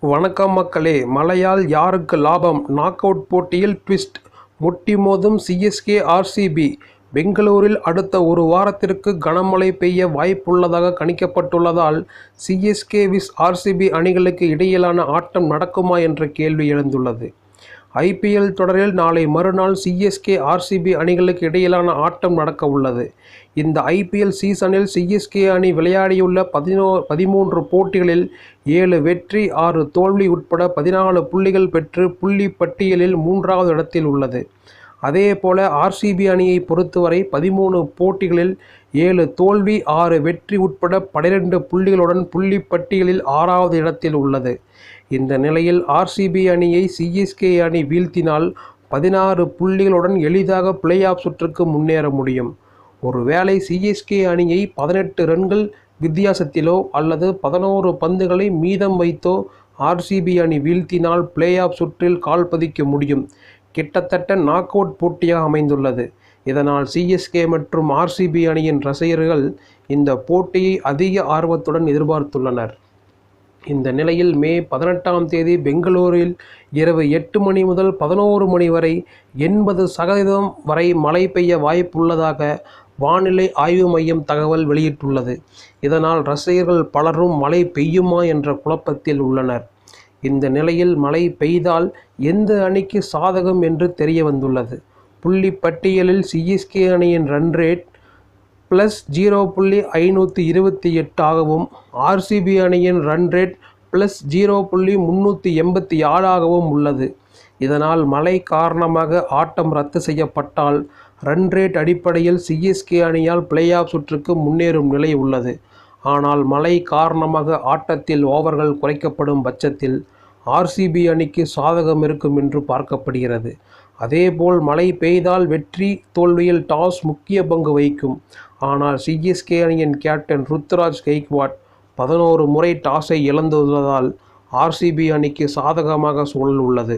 வணக்கம் மக்களே. மழையால் யாருக்கு லாபம்? நாக் அவுட் போட்டியில் ட்விஸ்ட், முட்டி மோதும் சிஎஸ்கே ஆர்சிபி. பெங்களூரில் அடுத்த ஒரு வாரத்திற்கு கனமழை பெய்ய வாய்ப்புள்ளதாக கணிக்கப்பட்டுள்ளதால் சிஎஸ்கே விஸ் ஆர்சிபி அணிகளுக்கு இடையிலான ஆட்டம் நடக்குமா என்ற கேள்வி எழுந்துள்ளது. ஐபிஎல் தொடரில் நாளை மறுநாள் சிஎஸ்கே ஆர்சிபி அணிகளுக்கு இடையிலான ஆட்டம் நடக்க உள்ளது. இந்த ஐபிஎல் சீசனில் சிஎஸ்கே அணி விளையாடியுள்ள 13 போட்டிகளில் 7 வெற்றி 6 தோல்வி உட்பட 14 புள்ளிகள் பெற்று புள்ளி பட்டியலில் 3வது இடத்தில் உள்ளது. அதேபோல ஆர்சிபி அணியை பொறுத்தவரை 13 போட்டிகளில் 7 தோல்வி 6 வெற்றி உட்பட 12 புள்ளிகளுடன் புள்ளி பட்டியலில் 6வது இடத்தில் உள்ளது. இந்த நிலையில் ஆர்சிபி அணியை சிஎஸ்கே அணி வீழ்த்தினால் 16 புள்ளிகளுடன் எளிதாக பிளே ஆஃப் சுற்றுக்கு முன்னேற முடியும். ஒருவேளை சிஎஸ்கே அணியை 18 ரன்கள் வித்தியாசத்திலோ அல்லது 11 பந்துகளை மீதம் வைத்தோ ஆர்சிபி அணி வீழ்த்தினால் பிளே ஆஃப் சுற்றில் கால் பதிக்க முடியும். கிட்டத்தட்ட நாக் அவுட் போட்டியாக அமைந்துள்ளது. இதனால் சிஎஸ்கே மற்றும் ஆர்சிபி அணியின் ரசிகர்கள் இந்த போட்டியை அதிக ஆர்வத்துடன் எதிர்பார்த்துள்ளனர். இந்த நிலையில் மே 18ஆம் தேதி பெங்களூரில் இரவு 8 மணி முதல் 11 மணி வரை 80% வரை மழை பெய்ய வாய்ப்புள்ளதாக வானிலை ஆய்வு மையம் தகவல் வெளியிட்டுள்ளது. இதனால் ரசிகர்கள் பலரும் மழை பெய்யுமா என்ற குழப்பத்தில் உள்ளனர். இந்த நிலையில் மழை பெய்தால் எந்த அணிக்கு சாதகம் என்று தெரிய வந்துள்ளது. புள்ளி பட்டியலில் சிஎஸ்கே அணியின் ரன் ரேட் +0.528 ஆகவும் ஆர்சிபி அணியின் ரன் ரேட் +0.387 ஆகவும் உள்ளது. இதனால் மழை காரணமாக ஆட்டம் ரத்து செய்யப்பட்டால் ரன் ரேட் அடிப்படையில் சிஎஸ்கே அணியால் பிளே ஆஃப் சுற்றுக்கு முன்னேறும் நிலை உள்ளது. ஆனால் மழை காரணமாக ஆட்டத்தில் ஓவர்கள் குறைக்கப்படும் பட்சத்தில் ஆர்சிபி அணிக்கு சாதகம் இருக்கும் என்று பார்க்கப்படுகிறது. அதேபோல் மழை பெய்தால் வெற்றி தோல்வியில் டாஸ் முக்கிய பங்கு வகிக்கும். ஆனால் சிஎஸ்கே அணியின் கேப்டன் ருத்துராஜ் கெய்க்வாட் 11 முறை டாஸை இழந்துள்ளதால் ஆர்சிபி அணிக்கு சாதகமாக சூழல் உள்ளது.